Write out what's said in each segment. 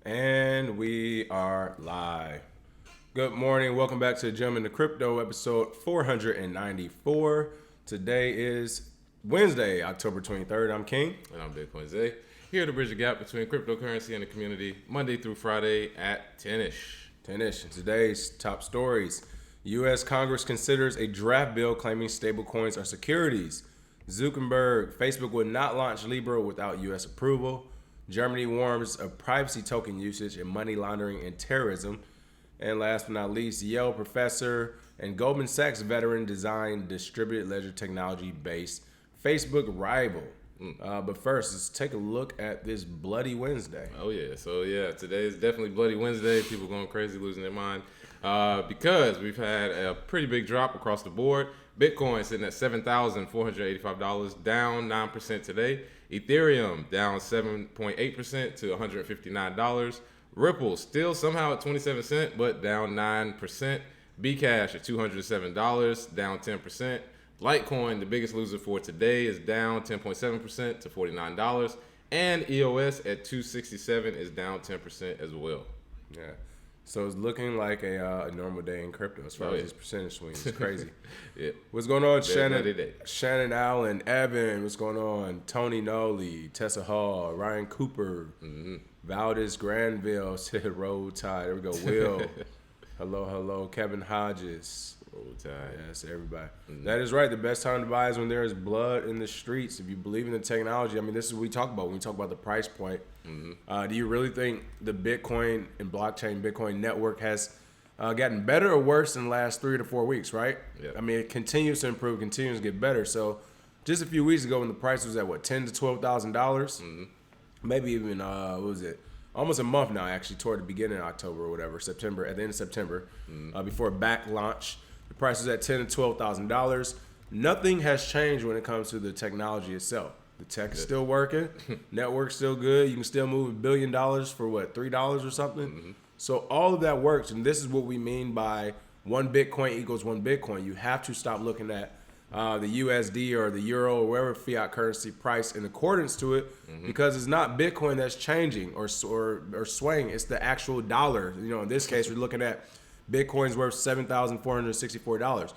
And we are live. Good morning. Welcome back to Jump into Crypto, episode 494. Today is Wednesday, October 23rd. I'm King. And I'm Bitcoin Zay. Here to bridge the gap between cryptocurrency and the community, Monday through Friday at 10-ish. 10-ish. Today's top stories. U.S. Congress considers a draft bill claiming stablecoins are securities. Zuckerberg, Facebook would not launch Libra without U.S. approval. Germany warns of privacy token usage in money laundering and terrorism. And last but not least, Yale professor and Goldman Sachs veteran designed distributed ledger technology-based Facebook rival. But first, let's take a look at this Bloody Wednesday. Oh, yeah. So, today is definitely Bloody Wednesday. People going crazy, losing their mind. Because we've had a pretty big drop across the board. Bitcoin sitting at $7,485, down 9% today. Ethereum down 7.8% to $159. Ripple still somehow at 27 cents, but down 9%. Bcash at $207, down 10%. Litecoin, the biggest loser for today, is down 10.7% to $49. And EOS at $267 is down 10% as well. Yeah. So it's looking like a normal day in crypto as far as these percentage swings. It's crazy. Yeah. What's going on, Shannon Allen, Evan? What's going on? Tony Noli, Tessa Hall, Ryan Cooper, Valdez Granville said Roll Tide. There we go. Will. hello. Kevin Hodges. Roll Tide. Yes, everybody. That is right. The best time to buy is when there is blood in the streets. If you believe in the technology, I mean, this is what we talk about when we talk about the price point. Do you really think the Bitcoin and Bitcoin network has gotten better or worse in the last 3 to 4 weeks, right? Yeah. I mean, it continues to improve, continues to get better. So just a few weeks ago when the price was at, $10,000 to $12,000, maybe even, what was it? Almost a month now, actually, toward the beginning of October or whatever, September, at the end of September, before back launch. The price was at $10,000 to $12,000. Nothing has changed when it comes to the technology itself. The tech is still working. Network's still good. You can still move $1 billion for what, $3 or something? So all of that works, and this is what we mean by one Bitcoin equals one Bitcoin. You have to stop looking at the USD or the euro or whatever fiat currency price in accordance to it, because it's not Bitcoin that's changing or swaying. It's the actual dollar. You know, in this case, we're looking at Bitcoin's worth $7,464.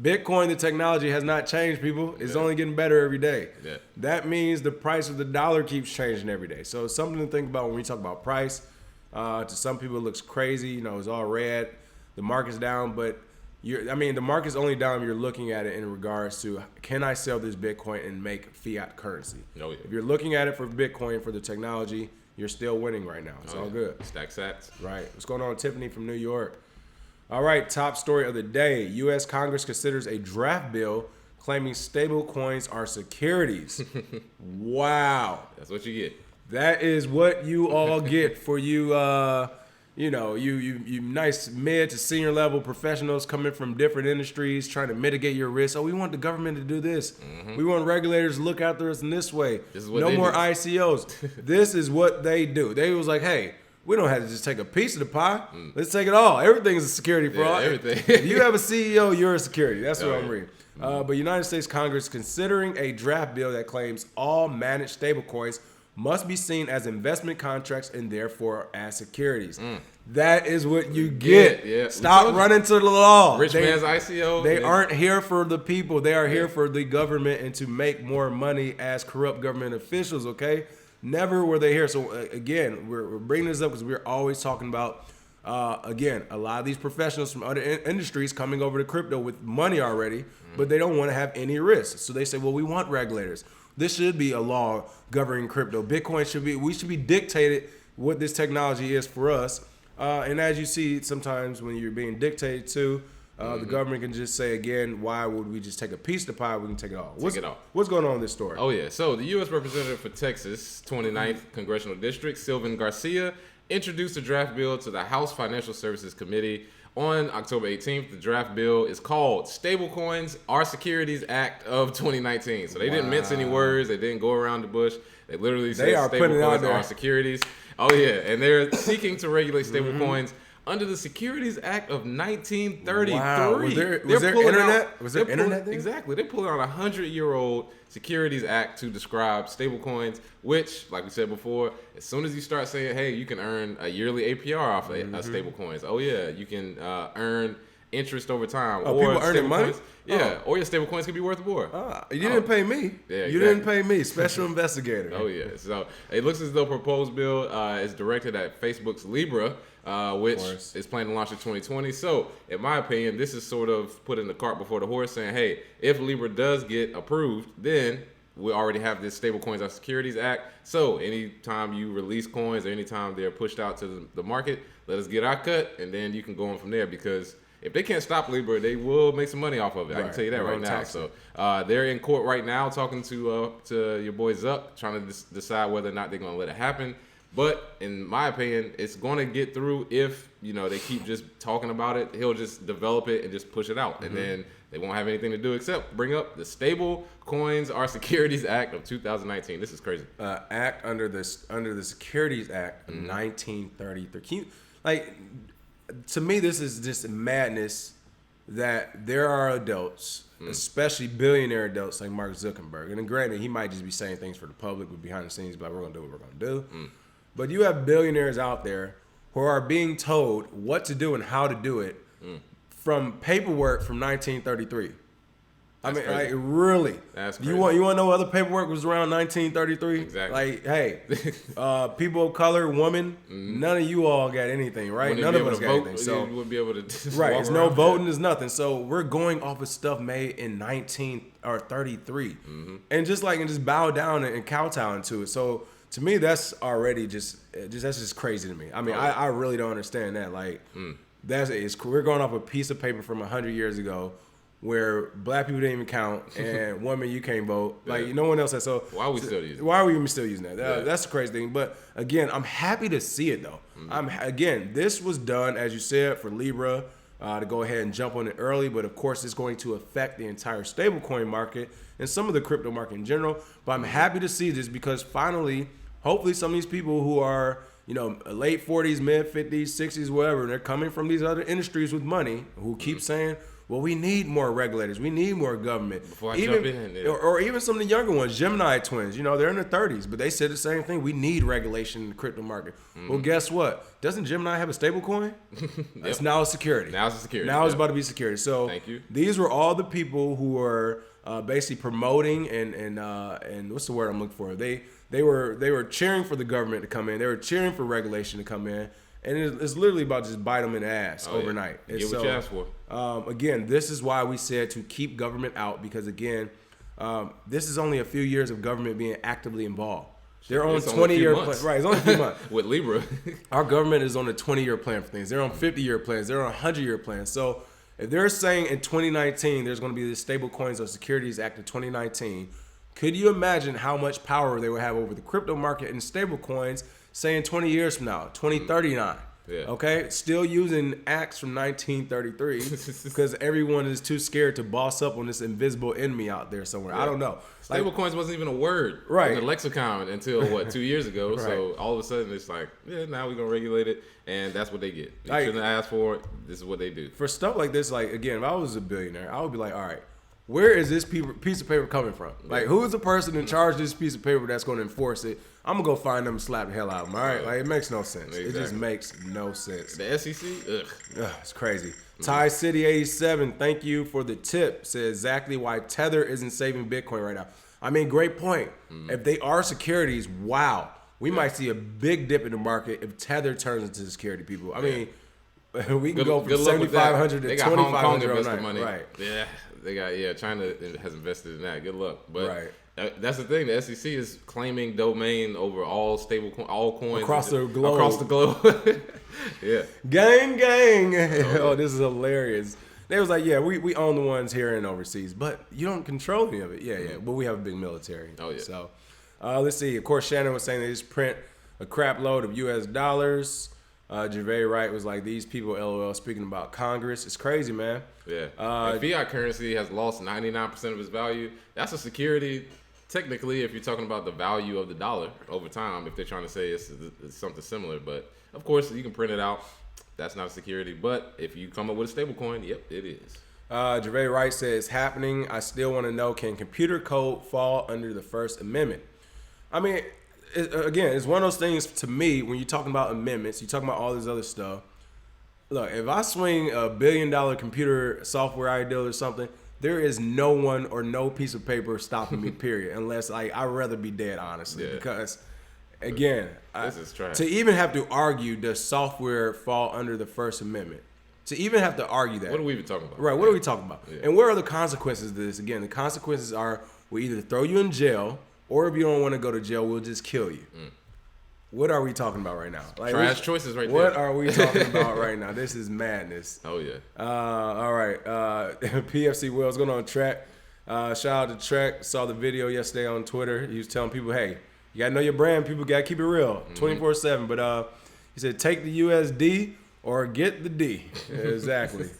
Bitcoin, the technology, has not changed, people. It's only getting better every day. Yeah. That means the price of the dollar keeps changing every day. So it's something to think about when we talk about price. To some people, it looks crazy. You know, it's all red. The market's down, but the market's only down if you're looking at it in regards to, can I sell this Bitcoin and make fiat currency? Oh, yeah. If you're looking at it for Bitcoin, for the technology, you're still winning right now. It's all good. Stack sats. Right. What's going on, Tiffany from New York? All right, top story of the day. U.S. Congress considers a draft bill claiming stablecoins are securities. Wow. That's what you get. That is what you all get for you, you nice mid to senior level professionals coming from different industries trying to mitigate your risk. Oh, we want the government to do this. We want regulators to look after us in this way. This is what no they more do. ICOs. This is what they do. They was like, hey, we don't have to just take a piece of the pie. Let's take it all. Everything is a security fraud. Everything. If you have a CEO, you're a security. That's what I'm reading. But United States Congress considering a draft bill that claims all managed stablecoins must be seen as investment contracts and therefore as securities. That is what you get. Yeah. Stop running to the law. Rich man's ICO. They aren't here for the people. They are here for the government and to make more money as corrupt government officials, okay? Never were they here. So, again, we're bringing this up because we're always talking about, again, a lot of these professionals from other industries coming over to crypto with money already, but they don't want to have any risk. So they say, well, we want regulators. This should be a law governing crypto. We should be dictated what this technology is for us. And as you see, sometimes when you're being dictated to, the government can just say, again, why would we just take a piece of the pie? We can take it all. What's going on in this story? Oh, yeah. So the U.S. representative for Texas, 29th Congressional District, Sylvan Garcia, introduced a draft bill to the House Financial Services Committee on October 18th. The draft bill is called Stablecoins Are Securities Act of 2019. So they didn't mince any words. They didn't go around the bush. They literally said stablecoins are securities. Oh, yeah. And they're seeking to regulate stablecoins under the Securities Act of 1933. Wow. Was there internet? Was there internet there? Exactly. They're pulling out a 100-year-old Securities Act to describe stablecoins, which, like we said before, as soon as you start saying, hey, you can earn a yearly APR off of stablecoins. Oh, yeah, you can earn interest over time. Oh, or people earning money? Yeah, or your stable coins could be worth more. You didn't pay me. Yeah, you didn't pay me. Special investigator. Oh, yeah. So it looks as though proposed bill is directed at Facebook's Libra, which is planned to launch in 2020. So, in my opinion, this is sort of putting the cart before the horse, saying, hey, if Libra does get approved, then we already have this Stablecoins on Securities Act. So anytime you release coins or anytime they're pushed out to the market, let us get our cut, and then you can go on from there, because if they can't stop Libra, they will make some money off of it. I can tell you that right now. So they're in court right now talking to your boy Zuck, trying to decide whether or not they're going to let it happen. But in my opinion, it's going to get through if, they keep just talking about it. He'll just develop it and just push it out. And then they won't have anything to do except bring up the Stablecoins or Securities Act of 2019. This is crazy. Act under the Securities Act of 1933. To me, this is just madness that there are adults, especially billionaire adults like Mark Zuckerberg. And granted, he might just be saying things for the public, but behind the scenes, like, we're going to do what we're going to do. But you have billionaires out there who are being told what to do and how to do it from paperwork from 1933. That's crazy. Like, really? That's crazy. You want to know what other paperwork was around 1933? Exactly. Like, hey, people of color, women, none of you all got anything, right? None of us got anything. So you wouldn't be able to right, there's no voting, there's nothing. So we're going off of stuff made in 1933, and just bow down and kowtow into it. So to me, that's already that's just crazy to me. I mean, I really don't understand that. Like, we're going off a piece of paper from 100 years ago, where black people didn't even count, and women, you can't vote. Like, no one else has. So why are we still using it? Why are we even still using that? That's the crazy thing. But again, I'm happy to see it though. This was done, as you said, for Libra to go ahead and jump on it early. But of course, it's going to affect the entire stablecoin market and some of the crypto market in general. But I'm happy to see this, because finally, hopefully, some of these people who are late 40s, mid 50s, 60s, whatever, they're coming from these other industries with money, who keep saying, well, we need more regulators. We need more government. Before I jump in. Or even some of the younger ones, Gemini twins, they're in their 30s, but they said the same thing. We need regulation in the crypto market. Well, guess what? Doesn't Gemini have a stable coin? It's now a security. Now it's a security. Now it's about to be security. So thank you. These were all the people who were basically promoting and what's the word I'm looking for? They were cheering for the government to come in. They were cheering for regulation to come in. And it's literally about just bite them in the ass overnight. Yeah. Get what you asked for. Again, this is why we said to keep government out, because again, this is only a few years of government being actively involved. They're on 20-year plan. Right, it's only a few months. With Libra. Our government is on a 20-year plan for things. They're on 50-year plans. They're on 100-year plans. So if they're saying in 2019 there's going to be this Stablecoins or Securities Act in 2019, could you imagine how much power they would have over the crypto market and stablecoins, say in 20 years from now, 2039? Okay, still using acts from 1933 because everyone is too scared to boss up on this invisible enemy out there somewhere. I don't know. Stablecoins wasn't even a word in the lexicon until 2 years ago. So all of a sudden it's like, now we're gonna regulate it, and that's what they get. You shouldn't ask for it. This is what they do. For stuff like this, like, again, if I was a billionaire, I would be like, all right, where is this piece of paper coming from? Like, who is the person in charge of this piece of paper that's going to enforce it? I'm going to go find them and slap the hell out of them, all right? Like, it makes no sense. Exactly. It just makes no sense. The SEC? Ugh. It's crazy. Ty City 87, thank you for the tip. Says exactly why Tether isn't saving Bitcoin right now. I mean, great point. If they are securities, wow. We might see a big dip in the market if Tether turns into security, people. I mean, we can go from 7,500 to 2,500 overnight. Money. Right. Yeah. They got China has invested in that. Good luck. But that's the thing. The SEC is claiming domain over all coins across the globe. Across the globe. Yeah. Gang. Oh, this is hilarious. They was like, we own the ones here and overseas, but you don't control any of it. Yeah. But we have a big military. Oh yeah. So let's see. Of course, Shannon was saying they just print a crap load of US dollars. Gervais Wright was like, these people, LOL, speaking about Congress. It's crazy, man. Yeah. Fiat currency has lost 99% of its value. That's a security, technically, if you're talking about the value of the dollar over time, if they're trying to say it's something similar. But, of course, you can print it out. that's not a security. But if you come up with a stable coin, yep, it is. Gervais Wright says, happening. I still want to know, can computer code fall under the First Amendment? I mean, again, it's one of those things to me, when you're talking about amendments, you're talking about all this other stuff. Look, if I swing $1 billion computer software ideal or something, there is no one or no piece of paper stopping me, period. Unless, like, I'd rather be dead, honestly. Yeah. Because, again, this is trash. To even have to argue, does software fall under the First Amendment? To even have to argue that. What are we even talking about? Right, what are we talking about? Yeah. And what are the consequences of this? Again, the consequences are we either throw you in jail, or if you don't want to go to jail, we'll just kill you. What are we talking about right now? Like, trash choices right there. What are we talking about right now? This is madness. Oh, yeah. All right. PFC Will's going on Track. Shout out to Track. Saw the video yesterday on Twitter. He was telling people, hey, you got to know your brand. People got to keep it real 24/7. But he said, take the USD or get the D. Exactly.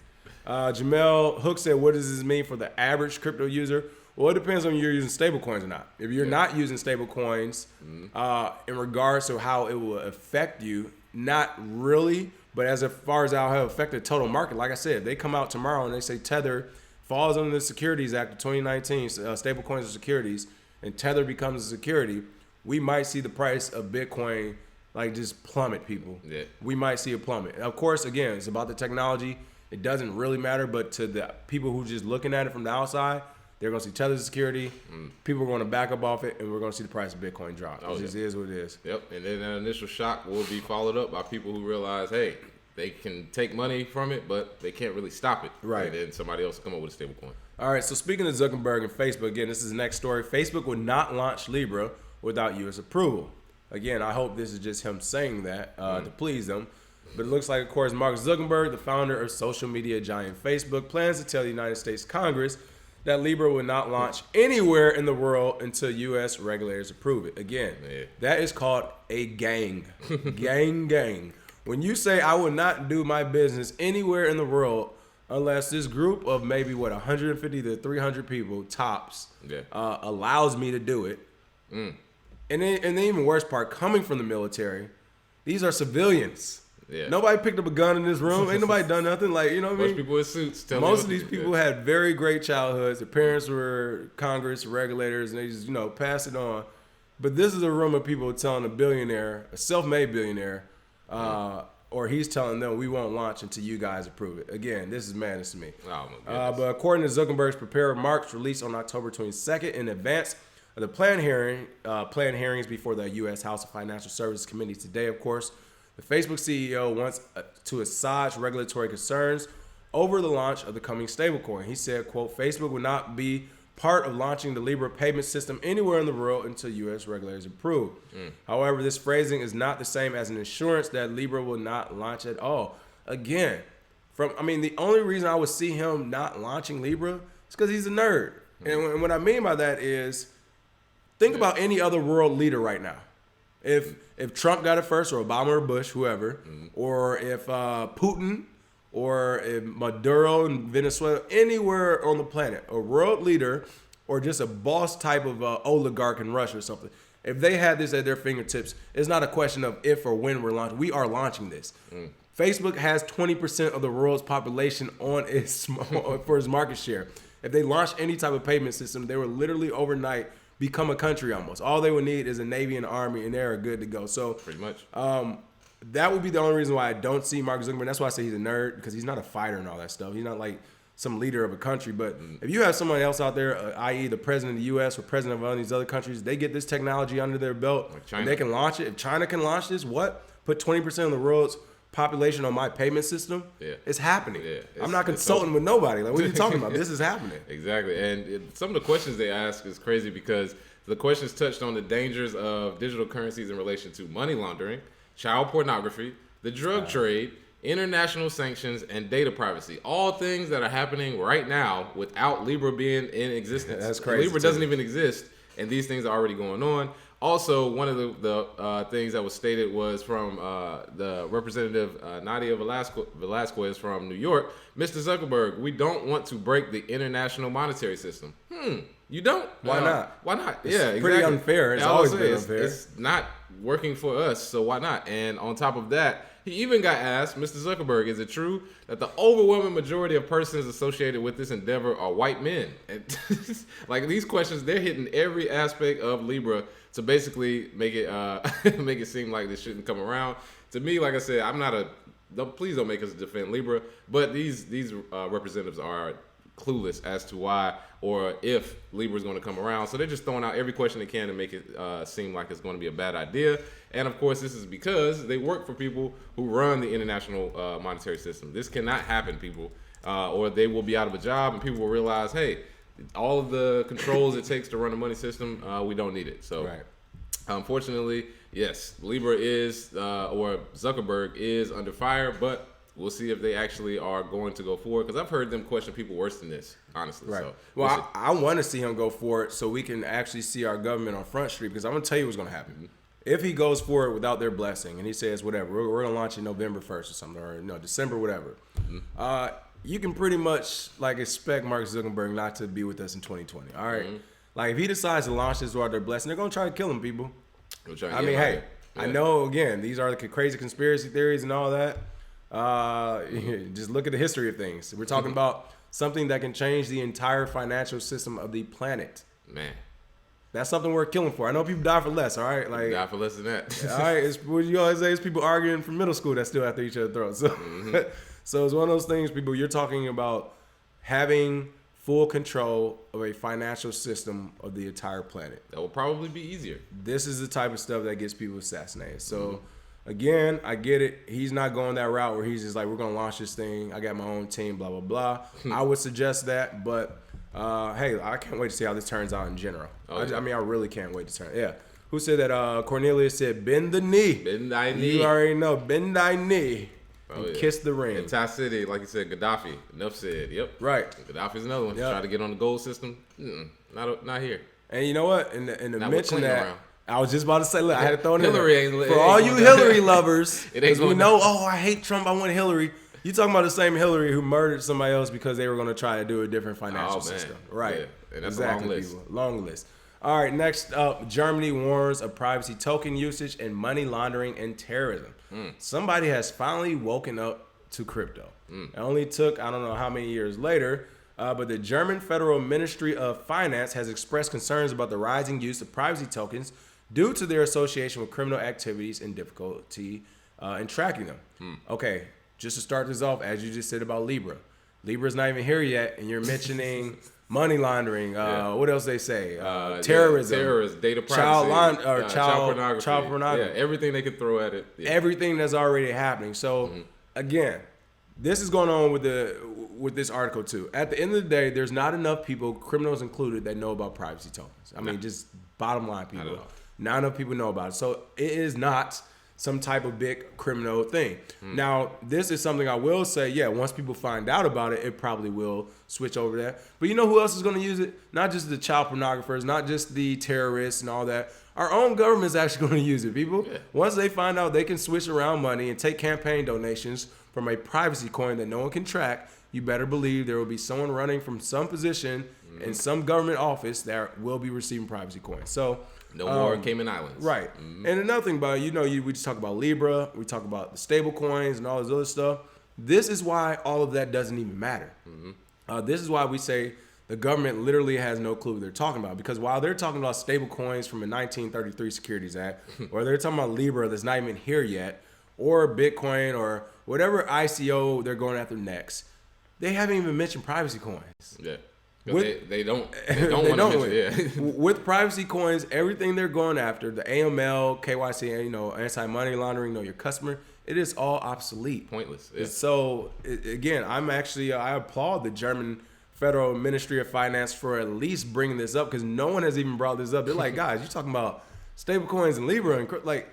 Jamel Hook said, what does this mean for the average crypto user? Well, it depends on if you're using stablecoins or not. If you're not using stablecoins, in regards to how it will affect you, not really. But as far as how it will affect the total market, like I said, if they come out tomorrow and they say Tether falls under the Securities Act of 2019, stablecoins are securities, and Tether becomes a security, we might see the price of Bitcoin like just plummet, people. Yeah. We might see a plummet. Of course, again, it's about the technology. It doesn't really matter, but to the people who just looking at it from the outside, they're going to see Tether security. People are going to back up off it, and we're going to see the price of Bitcoin drop. It just is what it is. Yep, and then that initial shock will be followed up by people who realize, hey, they can take money from it, but they can't really stop it. Right. And then somebody else will come up with a stable coin. All right, so speaking of Zuckerberg and Facebook, again, this is the next story. Facebook would not launch Libra without U.S. approval. Again, I hope this is just him saying that to please them. But it looks like, of course, Mark Zuckerberg, the founder of social media giant Facebook, plans to tell the United States Congress that Libra will not launch anywhere in the world until U.S. regulators approve it. Again, that is called a gang. gang. When you say I will not do my business anywhere in the world unless this group of maybe, 150 to 300 people, tops, allows me to do it. And then even worse part, coming from the military, these are civilians. Yeah. Nobody picked up a gun in this room. Ain't nobody done nothing. Like, you know what I mean? Most people in suits. Most of these people had very great childhoods. Their parents were Congress regulators, and they just, pass it on. But this is a room of people telling a billionaire, a self-made billionaire, or he's telling them we won't launch until you guys approve it. Again, this is madness to me. Oh, my goodness. But according to Zuckerberg's prepared remarks released on October 22nd in advance of the planned hearings before the U.S. House of Financial Services Committee today, of course, the Facebook CEO wants to assuage regulatory concerns over the launch of the coming stablecoin. He said, quote, Facebook will not be part of launching the Libra payment system anywhere in the world until U.S. regulators approve. However, this phrasing is not the same as an assurance that Libra will not launch at all. Again, the only reason I would see him not launching Libra is because he's a nerd. And what I mean by that is, think about any other world leader right now. If Trump got it first, or Obama or Bush, whoever, or if Putin, or if Maduro in Venezuela, anywhere on the planet, a world leader, or just a boss type of oligarch in Russia or something, if they had this at their fingertips, it's not a question of if or when we're launching. We are launching this. Facebook has 20% of the world's population on its for its market share. If they launched any type of payment system, they would literally overnight become a country almost. All they would need is a Navy and an Army, and they're good to go. So pretty much. That would be the only reason why I don't see Mark Zuckerberg. That's why I say he's a nerd, because he's not a fighter and all that stuff. He's not like some leader of a country. But if you have someone else out there, i.e. the president of the U.S. or president of one of these other countries, they get this technology under their belt, like China, and they can launch it. If China can launch this, put 20% of the world's population on my payment system, it's happening. I'm not consulting with nobody. Like, what are you talking about? This is happening. Exactly. And some of the questions they ask is crazy, because the questions touched on the dangers of digital currencies in relation to money laundering, child pornography, the drug trade, international sanctions, and data privacy. All things that are happening right now without Libra being in existence. That's crazy. Libra doesn't even exist, and these things are already going on. Also, one of the things that was stated was from the representative Nadia Velasquez from New York. Mr. Zuckerberg, we don't want to break the international monetary system. You don't? Why not? Why not? It's pretty unfair. It's always been unfair. It's not working for us, so why not? And on top of that, he even got asked, Mr. Zuckerberg, is it true that the overwhelming majority of persons associated with this endeavor are white men? And like these questions, they're hitting every aspect of Libra to basically make it make it seem like this shouldn't come around. To me, like I said, I'm not a. Please don't make us defend Libra, but these representatives are clueless as to why or if Libra is going to come around. So they're just throwing out every question they can to make it seem like it's going to be a bad idea. And of course, this is because they work for people who run the international monetary system. This cannot happen, people, or they will be out of a job and people will realize, hey, all of the controls it takes to run a money system, we don't need it. So unfortunately, yes, Libra is, or Zuckerberg is under fire, but we'll see if they actually are going to go forward, because I've heard them question people worse than this, honestly. Right. So, well, I want to see him go for it so we can actually see our government on Front Street, because I'm going to tell you what's going to happen. Mm-hmm. If he goes for it without their blessing and he says, whatever, we're going to launch it November 1st or something, or no, December, whatever, you can pretty much like expect Mark Zuckerberg not to be with us in 2020. All right. Like if he decides to launch this without their blessing, they're going to try to kill him, people. I mean, hey, I know, again, these are the crazy conspiracy theories and all that. Just look at the history of things. We're talking about something that can change the entire financial system of the planet. Man, that's something we're killing for. I know people die for less. All right, like die for less than that. All right, it's what you always say. It's people arguing from middle school that still after each other's throats. So, so it's one of those things. People, you're talking about having full control of a financial system of the entire planet. That will probably be easier. This is the type of stuff that gets people assassinated. So. Again, I get it. He's not going that route where he's just like, we're going to launch this thing. I got my own team, blah, blah, blah. I would suggest that. But, hey, I can't wait to see how this turns out in general. I mean, I really can't wait to turn. Yeah. Who said that? Cornelius said, bend the knee. Bend thy knee. You already know. Bend thy knee. And kiss the ring. In Thai City, like you said, Gaddafi. Enough said. Yep. Right. Gaddafi's another one. Try to get on the gold system. Not here. And you know what? And to mention that. Around. I was just about to say, look, I had to throw it in there. For all you Hillary lovers, because we know, I hate Trump, I want Hillary. You talking about the same Hillary who murdered somebody else because they were going to try to do a different financial system. Right. Yeah. And that's exactly, a long list. People. Long list. All right, next up, Germany warns of privacy token usage and money laundering and terrorism. Somebody has finally woken up to crypto. It only took, I don't know how many years later, but the German Federal Ministry of Finance has expressed concerns about the rising use of privacy tokens due to their association with criminal activities and difficulty in tracking them. Okay, just to start this off, as you just said about Libra. Libra's not even here yet, and you're mentioning money laundering. What else they say? Terrorism, data privacy, child pornography. Yeah, everything they could throw at it. Yeah. Everything that's already happening. So again, this is going on with this article too. At the end of the day, there's not enough people, criminals included, that know about privacy tokens. I mean, just bottom line, people. Not enough people know about it. So it is not some type of big criminal thing. Now, this is something I will say, once people find out about it, it probably will switch over there. But you know who else is going to use it? Not just the child pornographers, not just the terrorists and all that. Our own government is actually going to use it, people. Yeah. Once they find out they can switch around money and take campaign donations from a privacy coin that no one can track, you better believe there will be someone running from some position in some government office that will be receiving privacy coins. So no more Cayman Islands. Right. And another thing about, we just talk about Libra, we talk about the stablecoins and all this other stuff. This is why all of that doesn't even matter. This is why we say the government literally has no clue what they're talking about. Because while they're talking about stablecoins from the 1933 Securities Act, or they're talking about Libra that's not even here yet, or Bitcoin, or whatever ICO they're going after next, they haven't even mentioned privacy coins. Yeah. They don't want to mention it. With privacy coins, everything they're going after, the AML, KYC, anti-money laundering, know your customer, it is all obsolete. Pointless. Yeah. So, again, I applaud the German Federal Ministry of Finance for at least bringing this up, because no one has even brought this up. They're like, guys, you're talking about stable coins and Libra, and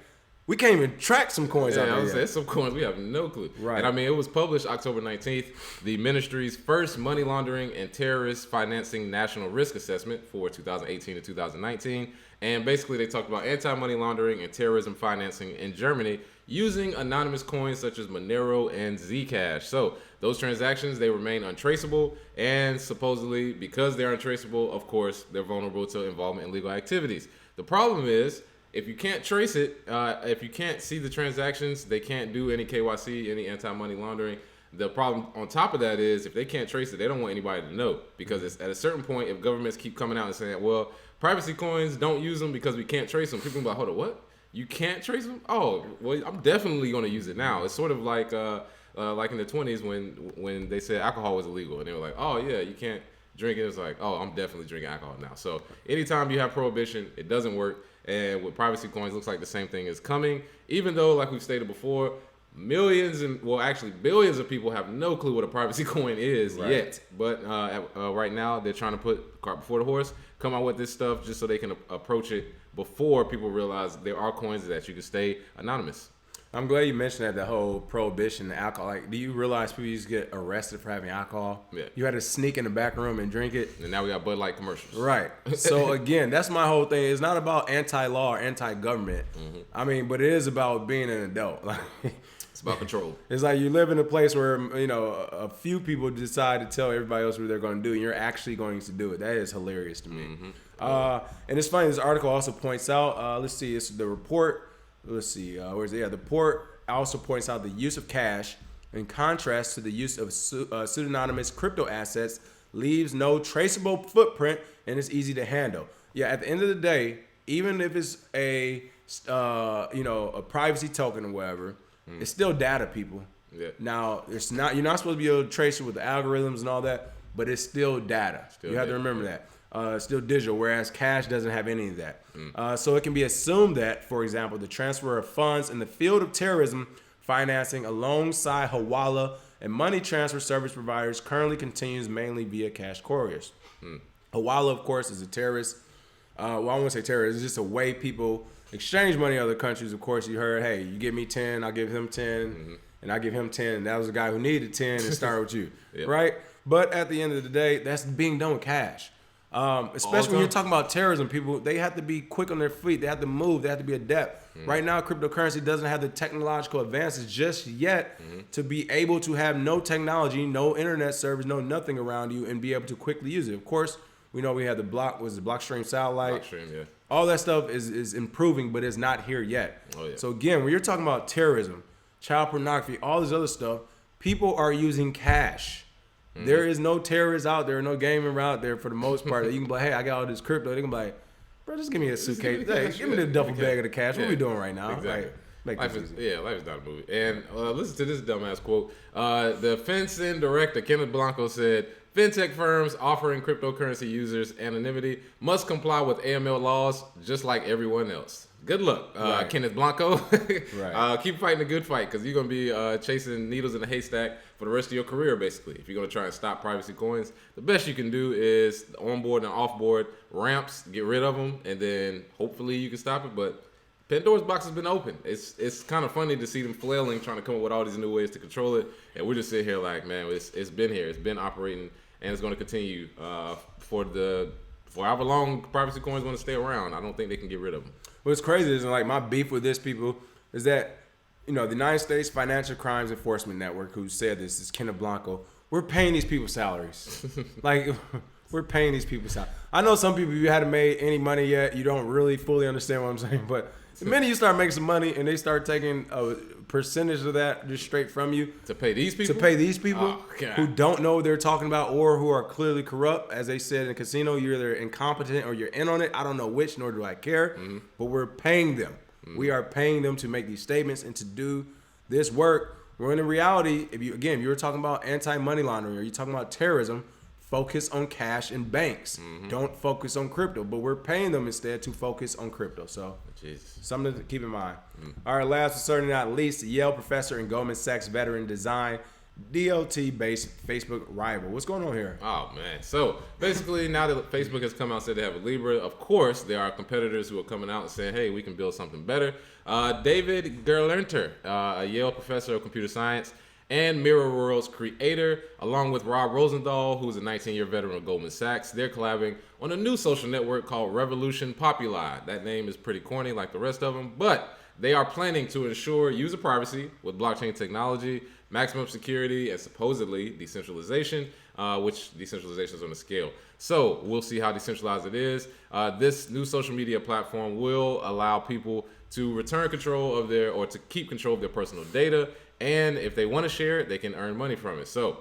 we can't even track some coins out there. I was saying, some coins we have no clue. Right. And I mean, it was published October 19th, the ministry's first money laundering and terrorist financing national risk assessment for 2018 to 2019. And basically, they talked about anti-money laundering and terrorism financing in Germany using anonymous coins such as Monero and Zcash. So those transactions, they remain untraceable, and supposedly because they're untraceable, of course, they're vulnerable to involvement in legal activities. The problem is, if you can't trace it, if you can't see the transactions, they can't do any KYC, any anti-money laundering. The problem on top of that is if they can't trace it, they don't want anybody to know, because it's at a certain point, if governments keep coming out and saying, well, privacy coins, don't use them because we can't trace them, people will be like, hold on, what? You can't trace them? Oh, well, I'm definitely going to use it now. It's sort of like in the 20s when they said alcohol was illegal, and they were like, oh, yeah, you can't drink it. It's like, oh, I'm definitely drinking alcohol now. So anytime you have prohibition, it doesn't work. And with privacy coins, looks like the same thing is coming, even though, like we've stated before, millions and billions of people have no clue what a privacy coin is yet. But right now, they're trying to put the cart before the horse, come out with this stuff just so they can approach it before people realize there are coins that you can stay anonymous. I'm glad you mentioned that, the whole prohibition, the alcohol. Like, do you realize people used to get arrested for having alcohol? Yeah. You had to sneak in the back room and drink it. And now we got Bud Light commercials. Right. So, again, that's my whole thing. It's not about anti-law or anti-government. I mean, but it is about being an adult. Like, it's about control. It's like you live in a place where, a few people decide to tell everybody else what they're going to do, and you're actually going to do it. That is hilarious to me. And it's funny, this article also points out, let's see, it's the report. Let's see, where's it? Yeah, the report also points out the use of cash, in contrast to the use of pseudonymous crypto assets, leaves no traceable footprint and is easy to handle. Yeah, at the end of the day, even if it's a privacy token or whatever, it's still data, people. Yeah. Now, you're not supposed to be able to trace it with the algorithms and all that, but it's still data. You have to remember that. It's still digital, whereas cash doesn't have any of that. So it can be assumed that, for example, the transfer of funds in the field of terrorism financing alongside Hawala and money transfer service providers currently continues mainly via cash couriers. Hawala, of course, is a terrorist. I won't say terrorist. It's just a way people exchange money in other countries. Of course, you heard, hey, you give me 10, I'll give him 10, and I give him 10. And that was a guy who needed 10 and started with you, right? But at the end of the day, that's being done with cash. Especially when you're talking about terrorism, people, they have to be quick on their feet. They have to move. They have to be adept. Right now, cryptocurrency doesn't have the technological advances just yet to be able to have no technology, no internet service, no nothing around you, and be able to quickly use it. Of course, we know we have the Blockstream satellite. Blockstream, yeah. All that stuff is improving, but it's not here yet. Oh, yeah. So again, when you're talking about terrorism, child pornography, all this other stuff, people are using cash. There is no terrorists out there, no gaming out there for the most part. You can be like, hey, I got all this crypto. They can be like, bro, just give me a suitcase. Give me the duffel bag of the cash. What are we doing right now? Exactly. Right? Life is not a movie. And listen to this dumbass quote. The FinCEN director, Kenneth Blanco, said, fintech firms offering cryptocurrency users anonymity must comply with AML laws just like everyone else. Good luck, Kenneth Blanco. Keep fighting the good fight, because you're going to be chasing needles in a haystack for the rest of your career, basically. If you're going to try and stop privacy coins, the best you can do is onboard and offboard ramps, get rid of them, and then hopefully you can stop it. But Pandora's box has been open. It's kind of funny to see them flailing, trying to come up with all these new ways to control it. And we're just sitting here like, man, it's been here. It's been operating, and it's going to continue for however long privacy coins want to stay around. I don't think they can get rid of them. What's crazy is, like, my beef with this, people, is that, the United States Financial Crimes Enforcement Network, who said this, is Kenneth Blanco, we're paying these people salaries. Like, we're paying these people salaries. I know some people, you haven't made any money yet, you don't really fully understand what I'm saying, but the minute you start making some money and they start taking a percentage of that just straight from you to pay these people, who don't know what they're talking about or who are clearly corrupt, as they said in the casino, you're either incompetent or you're in on it. I don't know which, nor do I care, but we're paying them. We are paying them to make these statements and to do this work. When in reality, if you were talking about anti-money laundering or you're talking about terrorism, focus on cash and banks. Don't focus on crypto. But we're paying them instead to focus on crypto. So something to keep in mind. All right, last but certainly not least, Yale professor and Goldman Sachs veteran design DLT-based Facebook rival. What's going on here? Oh, man. So basically, now that Facebook has come out and said they have a Libra, of course, there are competitors who are coming out and saying, hey, we can build something better. David Gerlenter, a Yale professor of computer science and Mirror World's creator, along with Rob Rosendahl, who's a 19-year veteran of Goldman Sachs. They're collabing on a new social network called Revolution Populi. That name is pretty corny like the rest of them, but they are planning to ensure user privacy with blockchain technology, maximum security, and supposedly decentralization. which decentralization is on a scale. So we'll see how decentralized it is. This new social media platform will allow people to return control of or to keep control of their personal data. And if they want to share it, they can earn money from it. So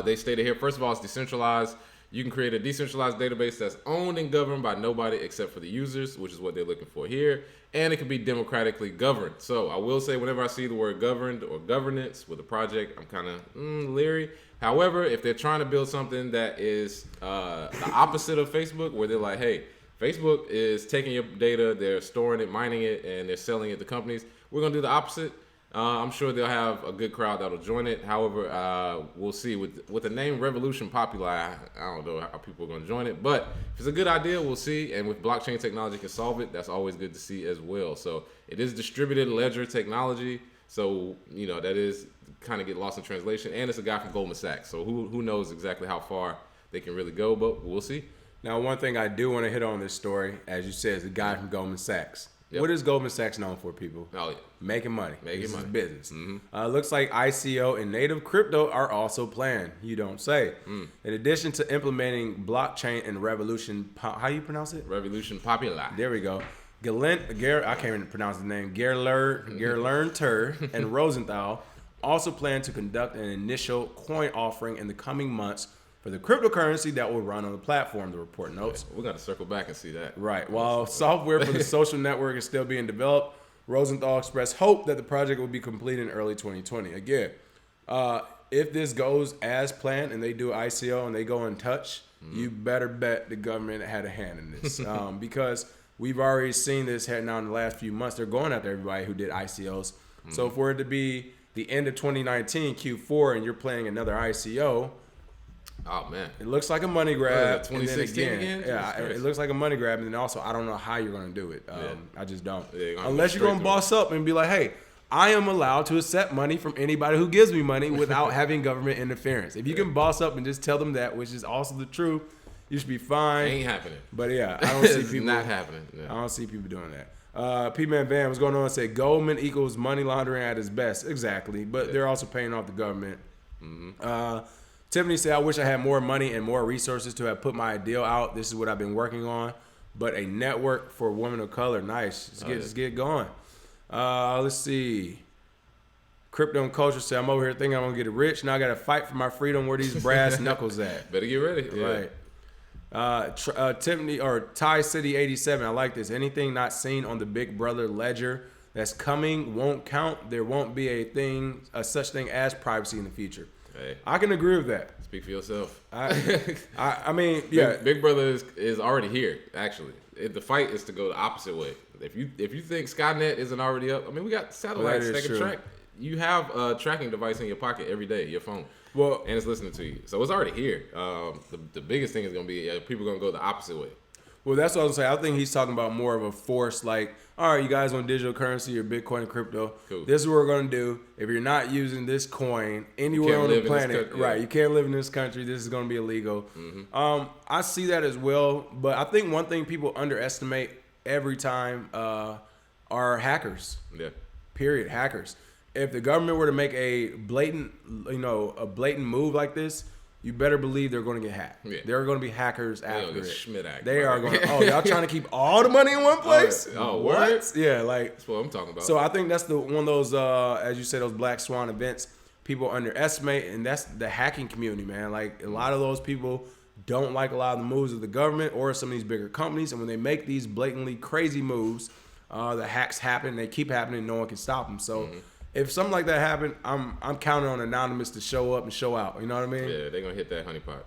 they stated here, first of all, it's decentralized. You can create a decentralized database that's owned and governed by nobody except for the users, which is what they're looking for here. And it can be democratically governed. So I will say whenever I see the word governed or governance with a project, I'm kind of leery. However, if they're trying to build something that is the opposite of Facebook, where they're like, hey, Facebook is taking your data, they're storing it, mining it, and they're selling it to companies, we're going to do the opposite. I'm sure they'll have a good crowd that'll join it. However, we'll see. With the name Revolution popular, I don't know how people are going to join it. But if it's a good idea, we'll see. And with blockchain technology can solve it, that's always good to see as well. So it is distributed ledger technology. So, that is kind of get lost in translation. And it's a guy from Goldman Sachs. So who knows exactly how far they can really go, but we'll see. Now, one thing I do want to hit on this story, as you said, is the guy from Goldman Sachs. Yep. What is Goldman Sachs known for, people? Oh, yeah. Making money. This is business. Mm-hmm. Looks like ICO and native crypto are also planned. You don't say. In addition to implementing blockchain and Revolution, how you pronounce it? Revolution popular. There we go. I can't even pronounce the name. Gerlernter and Rosenthal also plan to conduct an initial coin offering in the coming months for the cryptocurrency that will run on the platform, the report notes. Yeah, we got to circle back and see that. Right. While software for the social network is still being developed, Rosenthal expressed hope that the project will be completed in early 2020. Again, if this goes as planned and they do ICO and they go in touch, you better bet the government had a hand in this. Because we've already seen this now in the last few months. They're going after everybody who did ICOs. So for it to be the end of 2019, Q4, and you're planning another ICO, oh man, it looks like a money grab. 2016 again? Yeah, it looks like a money grab, and then also I don't know how you're gonna do it. I just don't. Yeah, unless you're gonna boss up and be like, hey, I am allowed to accept money from anybody who gives me money without having government interference. If you can boss up and just tell them that, which is also the truth, you should be fine. Ain't happening. But yeah, I don't see people. Not happening. Yeah. I don't see people doing that. P-Man Van, what's going on? Said Goldman equals money laundering at its best. Exactly, but they're also paying off the government. Tiffany said, I wish I had more money and more resources to have put my ideal out. This is what I've been working on. But a network for women of color, nice. Let's get going. Let's see. Crypto and Culture said, I'm over here thinking I'm going to get rich. Now I got to fight for my freedom. Where these brass knuckles at? Better get ready. Yeah. Right. Tiffany or Thai City 87. I like this. Anything not seen on the Big Brother ledger that's coming won't count. There won't be a such thing as privacy in the future. Hey. I can agree with that. Speak for yourself. I mean, yeah. Big Brother is already here. Actually, the fight is to go the opposite way. If you think Skynet isn't already up, I mean, we got satellites that can track. You have a tracking device in your pocket every day, your phone. Well, and it's listening to you, so it's already here. The biggest thing is gonna be people gonna go the opposite way. Well, that's what I was saying. I think he's talking about more of a force, like, all right, you guys want digital currency or Bitcoin and crypto. Cool. This is what we're going to do. If you're not using this coin anywhere on the planet, right, you can't live in this country. This is going to be illegal. I see that as well. But I think one thing people underestimate every time are hackers. Yeah. Period. Hackers. If the government were to make a blatant move like this, you better believe they're going to get hacked. Yeah. There are going to be hackers after it. Schmidt Act, they are going to, y'all trying to keep all the money in one place? What? Yeah, like. That's what I'm talking about. So I think that's one of those, as you said, those black swan events people underestimate, and that's the hacking community, man. Like, a lot of those people don't like a lot of the moves of the government or some of these bigger companies, and when they make these blatantly crazy moves, the hacks happen, they keep happening, no one can stop them. So if something like that happened, I'm counting on Anonymous to show up and show out. You know what I mean? Yeah, they're going to hit that honeypot.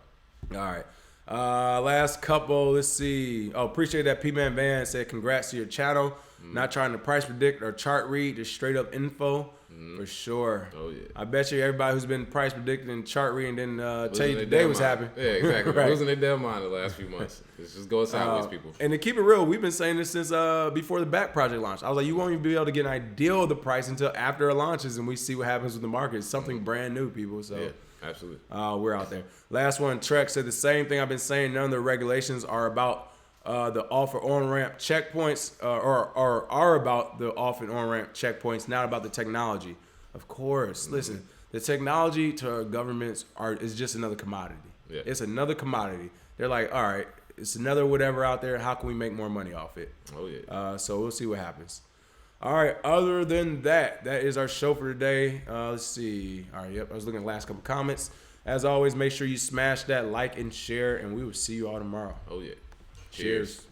All right. Last couple, let's see. Oh, appreciate that. P-Man Van said, congrats to your channel. Not trying to price predict or chart read, just straight up info. For sure. Oh, yeah. I bet you everybody who's been price predicting and chart reading didn't tell you today was happening. Yeah, exactly. Right. Losing their damn mind the last few months. It's just going sideways, people. And to keep it real, we've been saying this since before the back project launch. I was like, you won't even be able to get an idea of the price until after it launches and we see what happens with the market. It's something brand new, people. So yeah, absolutely. We're out there. Last one, Trek said the same thing I've been saying. None of the regulations are about the off or on-ramp checkpoints or are about the off and on-ramp checkpoints, not about the technology. Of course. Listen, The technology to our governments is just another commodity. Yeah. It's another commodity. They're like, all right, it's another whatever out there. How can we make more money off it? Oh, yeah. So we'll see what happens. All right. Other than that, that is our show for today. Let's see. All right. Yep. I was looking at the last couple comments. As always, make sure you smash that like and share, and we will see you all tomorrow. Oh, yeah. Cheers.